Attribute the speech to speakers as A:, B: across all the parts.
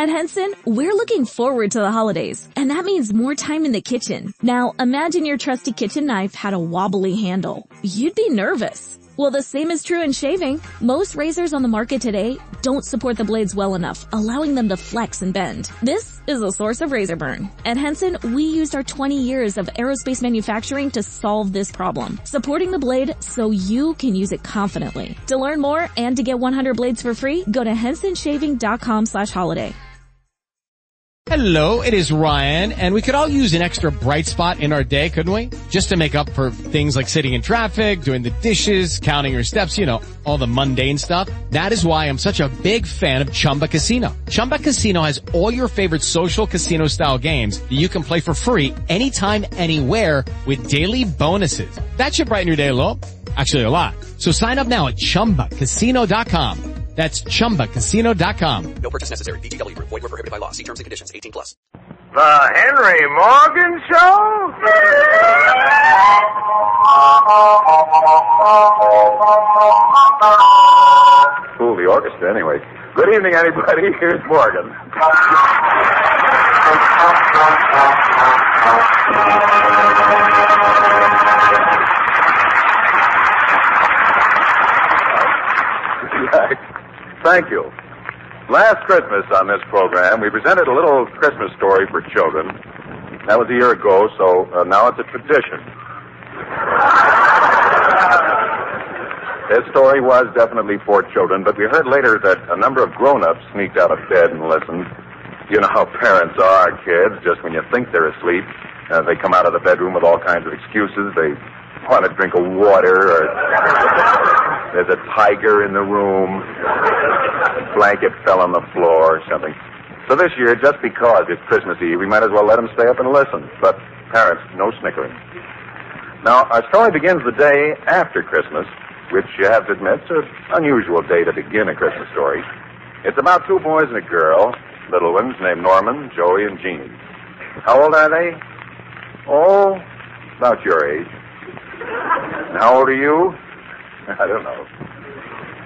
A: At Henson, we're looking forward to the holidays, and that means more time in the kitchen. Now, imagine your trusty kitchen knife had a wobbly handle. You'd be nervous. Well, the same is true in shaving. Most razors on the market today don't support the blades well enough, allowing them to flex and bend. This is a source of razor burn. At Henson, we used our 20 years of aerospace manufacturing to solve this problem, supporting the blade so you can use it confidently. To learn more and to get 100 blades for free, go to hensonshaving.com/holiday.
B: Hello, it is Ryan, and we could all use an extra bright spot in our day, couldn't we? Just to make up for things like sitting in traffic, doing the dishes, counting your steps, you know, all the mundane stuff. That is why I'm such a big fan of Chumba Casino. Chumba Casino has all your favorite social casino-style games that you can play for free anytime, anywhere with daily bonuses. That should brighten your day a little. Actually, a lot. So sign up now at ChumbaCasino.com. That's ChumbaCasino.com.
C: No purchase necessary. VGW Group. Void where prohibited by law. See terms and conditions. 18+.
D: The Henry Morgan Show? Fool the orchestra, anyway. Good evening, everybody. Here's Morgan. Thank you. Last Christmas on this program, we presented a little Christmas story for children. That was a year ago, so now it's a tradition. This story was definitely for children, but we heard later that a number of grown-ups sneaked out of bed and listened. You know how parents are, kids. Just when you think they're asleep, they come out of the bedroom with all kinds of excuses. They want a drink of water, or there's a tiger in the room, blanket fell on the floor, or something. So this year, just because it's Christmas Eve, we might as well let them stay up and listen. But parents, no snickering. Now, our story begins the day after Christmas, which you have to admit is an unusual day to begin a Christmas story. It's about two boys and a girl, little ones named Norman, Joey, and Jeannie. How old are they? Oh, about your age. And how old are you? I don't know.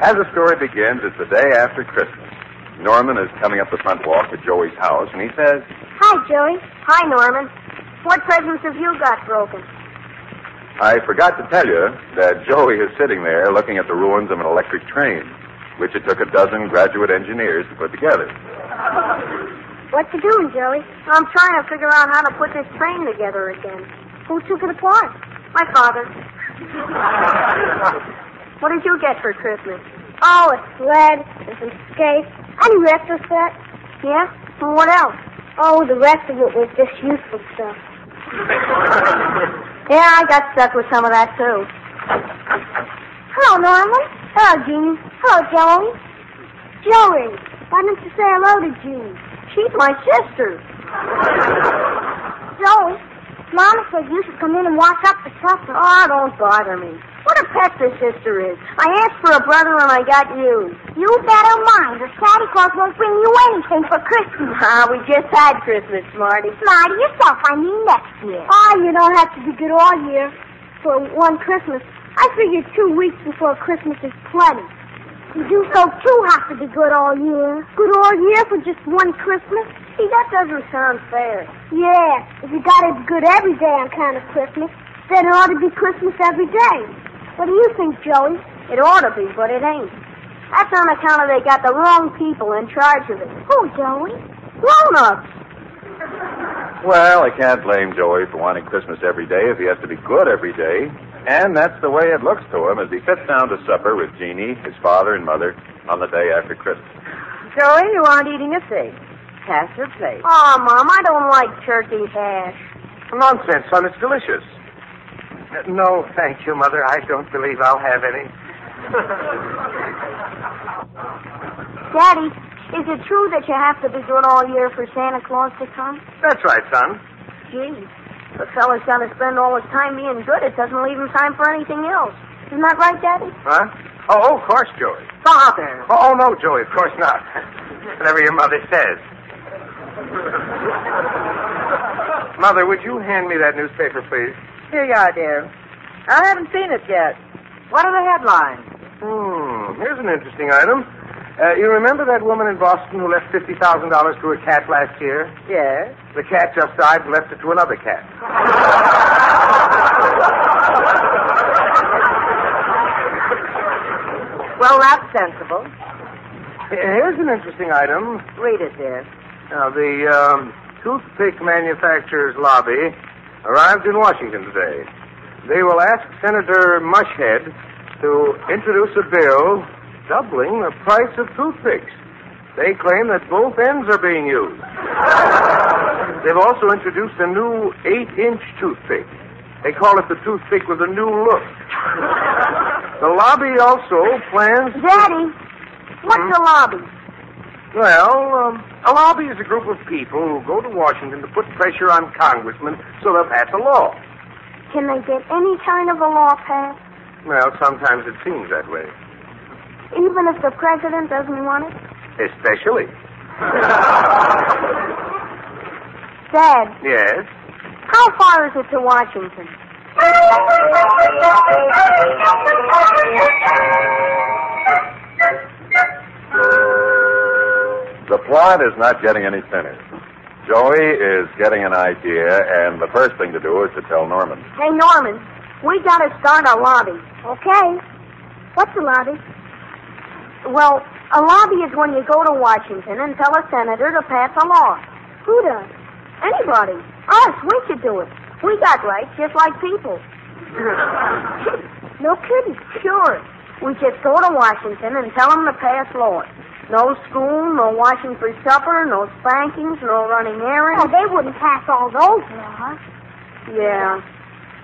D: As the story begins, it's the day after Christmas. Norman is coming up the front walk to Joey's house, and he says,
E: "Hi, Joey." "Hi, Norman. What presents have you got broken?"
D: I forgot to tell you that Joey is sitting there looking at the ruins of an electric train, which it took a dozen graduate engineers to put together.
E: "What you doing, Joey?" "I'm trying to figure out how to put this train together again." "Who took it apart?" "My father." "What did you get for Christmas?"
F: "Oh, a sled and some skates and a retro set."
E: "Yeah? Well, what else?"
F: "Oh, the rest of it was just useful stuff."
E: "Yeah, I got stuck with some of that, too."
F: "Hello, Norman." "Hello, Jeannie."
E: "Hello, Joey."
F: "Joey, why don't you say hello to Jeannie?"
E: "She's my sister."
F: "Joey, Mama said you should come in and wash up for supper."
E: "Oh, don't bother me. What a pest this sister is. I asked for a brother and I got you."
F: "You better mind, or Santa Claus won't bring you anything for Christmas."
E: We just had Christmas, Smarty.
F: Smarty, yourself, I mean next year.
E: Oh,
F: you don't have to be good all year. For one Christmas, I figure 2 weeks before Christmas is plenty. You do so, too, have to be good all year. Good all year for just one Christmas?
E: See, that doesn't sound fair.
F: Yeah, if you gotta be good every day on account of Christmas, then it ought to be Christmas every day. What do you think, Joey?
E: It ought to be, but it ain't. That's on account of they got the wrong people in charge of it.
F: Who, Joey?
E: Grown-ups.
D: Well, I can't blame Joey for wanting Christmas every day if he has to be good every day. And that's the way it looks to him as he sits down to supper with Jeannie, his father and mother, on the day after Christmas.
E: Joey, you aren't eating a thing. Pass your plate.
F: Oh, Mom, I don't like turkey hash.
G: Nonsense, son. It's delicious. No, thank you, Mother. I don't believe I'll have any.
E: Daddy, is it true that you have to be good all year for Santa Claus to come?
G: That's right, son.
E: Gee, the fella's got to spend all his time being good. It doesn't leave him time for anything else. Isn't that right, Daddy?
G: Huh? Oh, of course, Joey.
E: Father.
G: Oh, no, Joey, of course not. Whatever your mother says. Mother, would you hand me that newspaper, please?
H: Here you are, dear. I haven't seen it yet. What are the headlines?
G: Here's an interesting item. You remember that woman in Boston who left $50,000 to her cat last year?
H: Yes.
G: The cat just died and left it to another cat.
H: Well, that's sensible.
G: Here's an interesting item.
H: Read it, dear.
G: Now, the toothpick manufacturer's lobby arrived in Washington today. They will ask Senator Mushhead to introduce a bill doubling the price of toothpicks. They claim that both ends are being used. They've also introduced a new 8-inch toothpick. They call it the toothpick with a new look. The lobby also plans...
E: Daddy, what's a lobby?
G: Well, a lobby is a group of people who go to Washington to put pressure on congressmen so they'll pass a law.
E: Can they get any kind of a law passed?
G: Well, sometimes it seems that way.
E: Even if the president doesn't want it?
G: Especially.
E: Dad,
G: Yes?
E: how far is it to Washington?
D: The plot is not getting any thinner. Joey is getting an idea, and the first thing to do is to tell Norman.
E: Hey, Norman, we gotta start a lobby. Okay. What's a lobby? Well, a lobby is when you go to Washington and tell a senator to pass a law. Who does? Anybody. Us, we should do it. We got rights just like people. No kidding. Sure. We just go to Washington and tell them to pass laws. No school, no washing for supper, no spankings, no running errands.
F: Oh, they wouldn't pass all those laws.
E: Yeah.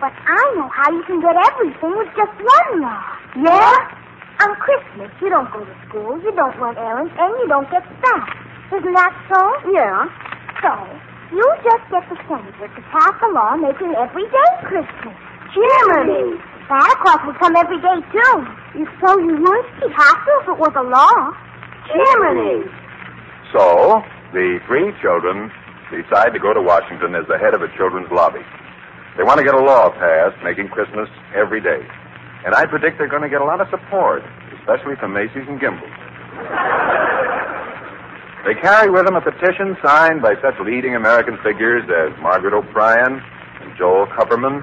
F: But I know how you can get everything with just one law.
E: Yeah?
F: On Christmas, you don't go to school, you don't run errands, and you don't get spanked. Isn't that so?
E: Yeah.
F: So, you just get the senator to pass a law making everyday Christmas.
E: Jiminy!
F: Santa Claus would come every day, too. So you would? He'd have to if it was a law.
E: Jiminy!
D: So, the three children decide to go to Washington as the head of a children's lobby. They want to get a law passed making Christmas every day. And I predict they're going to get a lot of support, especially from Macy's and Gimbel's. They carry with them a petition signed by such leading American figures as Margaret O'Brien and Joel Kupperman.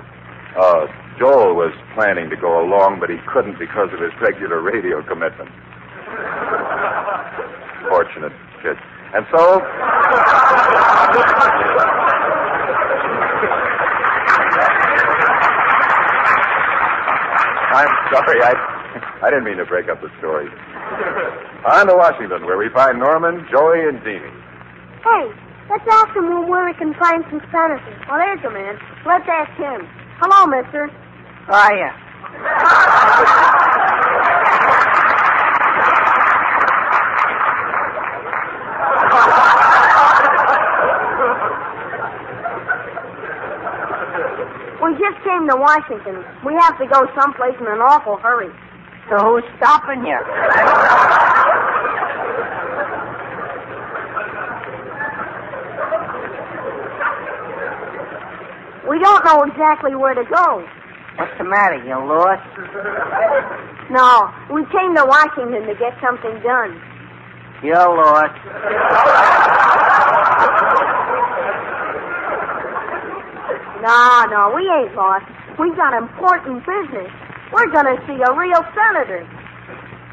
D: Joel was planning to go along, but he couldn't because of his regular radio commitment. Fortunate kid. And so... I'm sorry, I didn't mean to break up the story. On to Washington, where we find Norman, Joey, and Deanie.
F: Hey, let's ask him where we can find some senators.
E: Well, there's a man. Let's ask him. Hello, mister.
H: Hiya.
E: We just came to Washington. We have to go someplace in an awful hurry.
H: So who's stopping you?
E: We don't know exactly where to go.
H: What's the matter? You lost?
E: No, we came to Washington to get something done.
H: You're lost.
E: No, we ain't lost. We got important business. We're going to see a real senator.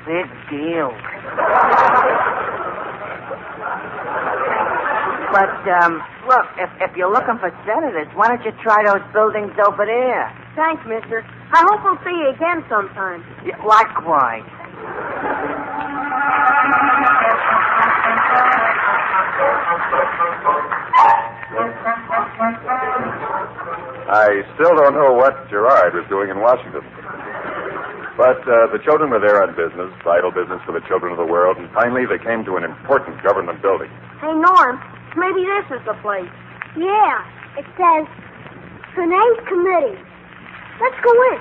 H: Big deal. But, look, if you're looking for senators, why don't you try those buildings over there?
E: Thanks, mister. I hope we'll see you again sometime.
H: Yeah, likewise.
D: I still don't know what Gerard was doing in Washington. But the children were there on business, vital business for the children of the world, and finally they came to an important government building.
E: Hey, Norm, maybe this is the place.
F: Yeah, it says, Renee's Committee. Let's go in.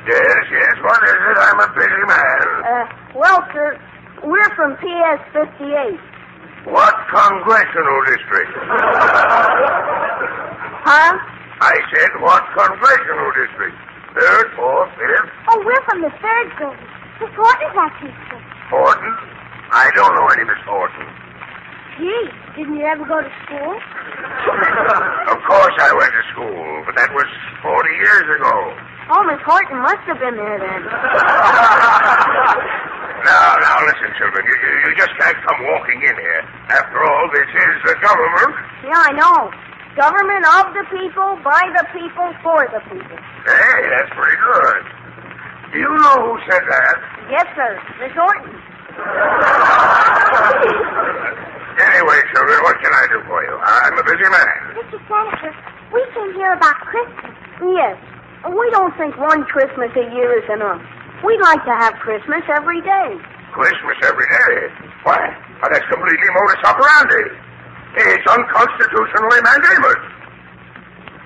G: Yes, what is it? I'm a busy man.
E: Well, sir, we're from PS 58.
G: What congressional district?
E: Huh?
G: I said, what congressional district? Third, fourth, fifth?
F: Oh, we're from the third grade. Miss Horton's that teacher.
I: Horton? I don't know any Miss Horton.
F: Gee, didn't you ever go to school?
I: Of course I went to school, but that was 40 years ago.
E: Oh, Miss Horton must have been there then.
I: Now, listen, children. You just can't come walking in here. After all, this is the government.
E: Yeah, I know. Government of the people, by the people, for the people.
I: Hey, that's pretty good. Do you know who said that?
E: Yes, sir. Miss Horton.
I: Anyway, children, what can I do for you? I'm a busy man.
F: Mr. Senator, we came here about Christmas.
E: Yes. We don't think one Christmas a year is enough. We'd like to have Christmas every day.
I: Christmas every day? Why, that's completely modus operandi. It's unconstitutionally mandamus.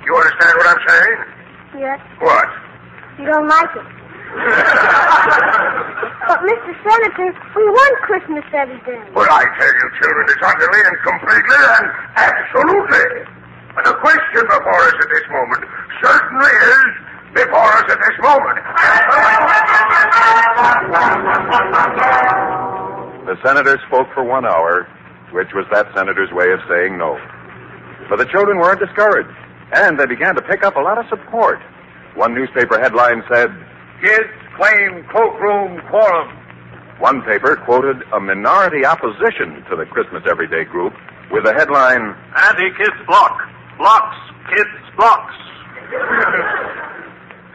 I: You understand what I'm saying?
F: Yes.
I: What?
F: You don't like it. But, Mr. Senator, we want Christmas every day.
I: Well, I tell you, children, it's utterly and completely and absolutely. And the question before us at this moment certainly is before us at this moment.
D: The senator spoke for 1 hour, which was that senator's way of saying no. But the children weren't discouraged, and they began to pick up a lot of support. One newspaper headline said,
G: Kids claim cloakroom quorum.
D: One paper quoted a minority opposition to the Christmas Everyday group with the headline,
G: Anti-kids block. Blocks, kids, blocks.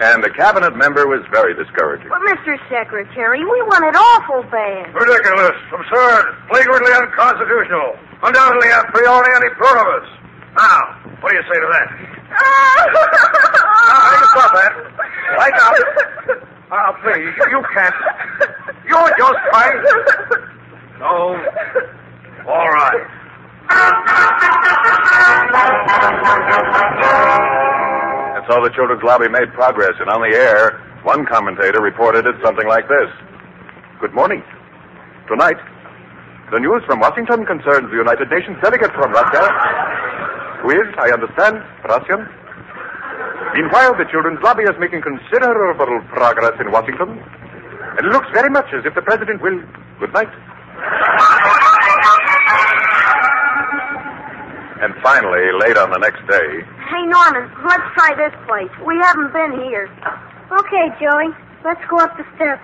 D: and the cabinet member was very discouraging.
E: But, Mr. Secretary, we want it awful bad.
G: Ridiculous, absurd, flagrantly unconstitutional, undoubtedly a priori anti-pluribus. Now, what do you say to that? Now, you stop that. Right now. Now, please, you can't. You're just trying. No. All right.
D: And so the Children's Lobby made progress, and on the air, one commentator reported it something like this. Good morning. Tonight, the news from Washington concerns the United Nations delegate from Russia, who is, I understand, Russian. Meanwhile, the Children's Lobby is making considerable progress in Washington, and it looks very much as if the President will... Good night. And finally, late on the next day...
E: Hey, Norman, let's try this place. We haven't been here.
F: Okay, Joey. Let's go up the steps.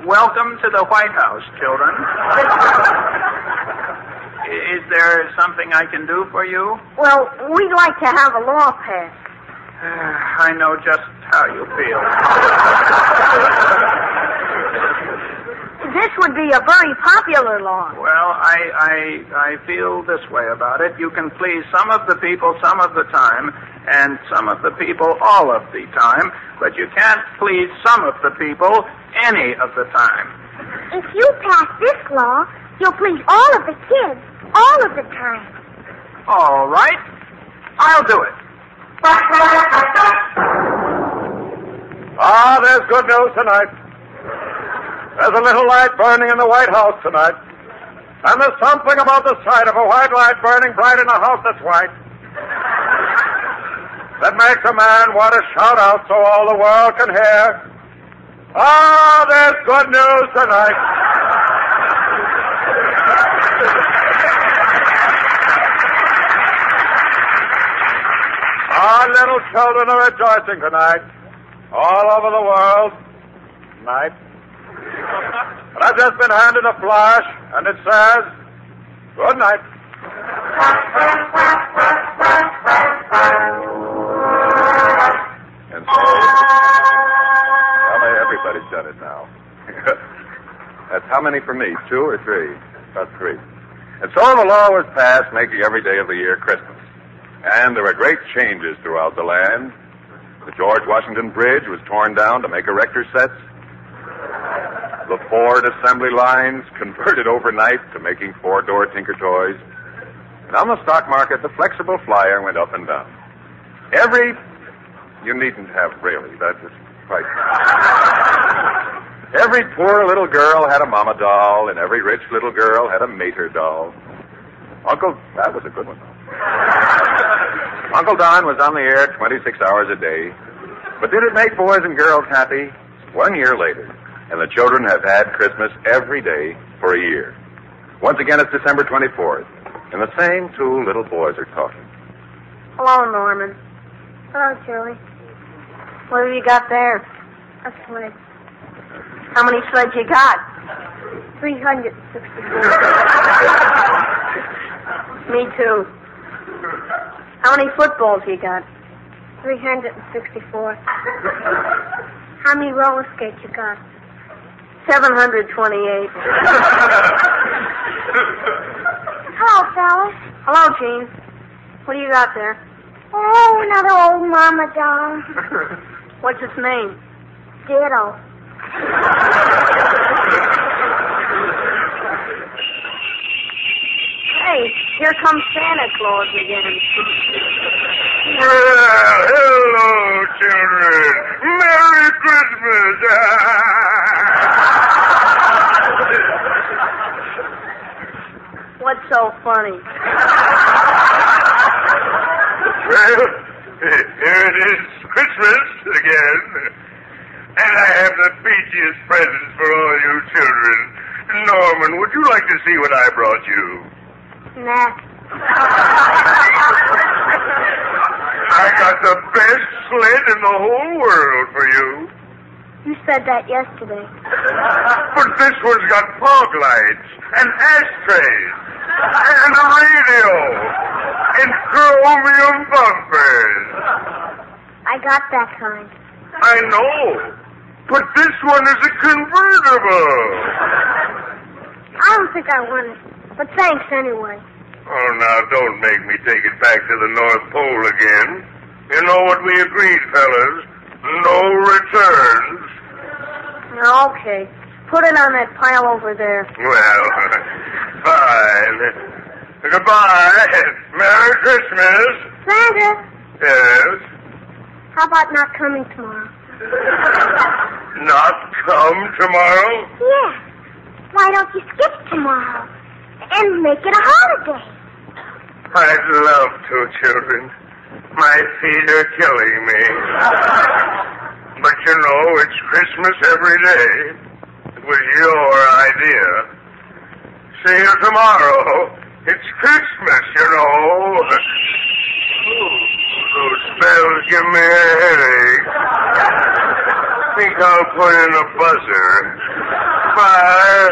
J: Welcome to the White House, children. Is there something I can do for you?
E: Well, we'd like to have a law passed.
J: I know just how you feel.
E: This would be a very popular law.
J: Well, I feel this way about it. You can please some of the people some of the time, and some of the people all of the time, but you can't please some of the people any of the time.
F: If you pass this law, you'll please all of the kids all of the time.
J: All right. I'll do it.
G: Ah, there's good news tonight. There's a little light burning in the White House tonight. And there's something about the sight of a white light burning bright in a house that's white that makes a man want to shout out so all the world can hear. Ah, there's good news tonight. Our little children are rejoicing tonight. All over the world. Tonight. But I've just been handed a flash, and it says, good night.
D: And so, well, everybody's done it now. That's how many for me? 2 or 3? About 3. And so the law was passed making every day of the year Christmas. And there were great changes throughout the land. The George Washington Bridge was torn down to make erector sets. The Ford assembly lines converted overnight to making 4-door Tinker Toys. And on the stock market, the flexible flyer went up and down. You needn't have really, that is quite... Every poor little girl had a mama doll, and every rich little girl had a mater doll. That was a good one. Uncle Don was on the air 26 hours a day. But did it make boys and girls happy? 1 year later, and the children have had Christmas every day for a year. Once again, it's December 24th, and the same two little boys are talking.
E: Hello, Norman.
F: Hello, Julie.
E: What have you got there?
F: A sled.
E: How many sleds you got?
F: 364.
E: Me too. How many footballs you got?
F: 364. How many roller skates you got?
E: 728.
F: Hello, fellas.
E: Hello, Gene. What do you got there?
F: Oh, another old mama doll.
E: What's its name?
F: Ditto.
E: Hey, here comes Santa Claus again.
I: Well, hello, children. Merry Christmas.
E: What's so funny?
I: Well, here it is, Christmas again. And I have the peachiest presents for all you children. Norman, would you like to see what I brought you?
F: Nah.
I: I got the best sled in the whole world for you.
F: You said that yesterday.
I: But this one's got fog lights and ashtrays and a radio and chromium bumpers.
F: I got that kind.
I: I know, but this one is a convertible.
F: I don't think I want it, but thanks anyway.
I: Oh, now, don't make me take it back to the North Pole again. You know what we agreed, fellas? No returns.
E: Okay. Put it on that pile over there.
I: Well, fine. Goodbye. Merry Christmas.
F: Santa,
I: Yes?
F: how about not coming tomorrow?
I: Not come tomorrow?
F: Yeah. Why don't you skip tomorrow and make it a holiday?
I: I'd love to, children. My feet are killing me. But you know, it's Christmas every day. It was your idea. See you tomorrow. It's Christmas, you know. Those spells give me a headache. Think I'll put in a buzzer. Bye.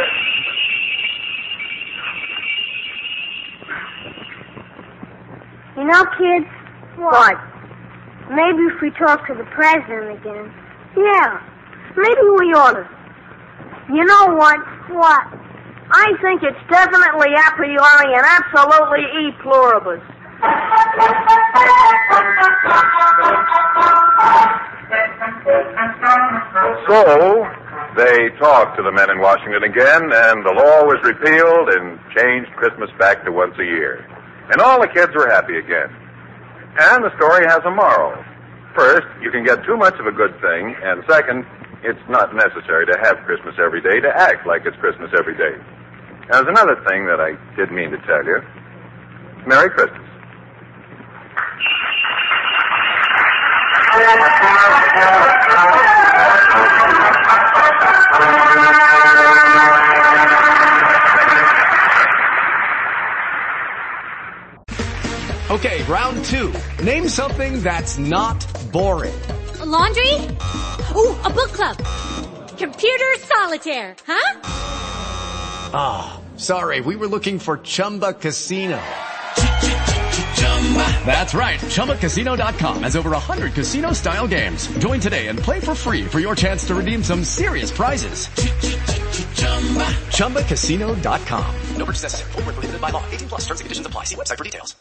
F: You know, kids? What? Maybe if we talk to the president again.
E: Yeah. Maybe we ought to. You know what?
F: What?
E: I think it's definitely a priori and absolutely e pluribus.
D: So, they talked to the men in Washington again, and the law was repealed and changed Christmas back to once a year. And all the kids were happy again. And the story has a moral. First, you can get too much of a good thing, and second, it's not necessary to have Christmas every day to act like it's Christmas every day. Now, there's another thing that I did mean to tell you. Merry Christmas.
K: Okay, round two. Name something that's not boring.
L: A laundry? Ooh, a book club. Computer solitaire, huh?
K: Ah, sorry, we were looking for Chumba Casino. That's right, ChumbaCasino.com has over 100 casino-style games. Join today and play for free for your chance to redeem some serious prizes. ChumbaCasino.com.
C: No purchase necessary. Void where prohibited by law. 18+ terms and conditions apply. See website for details.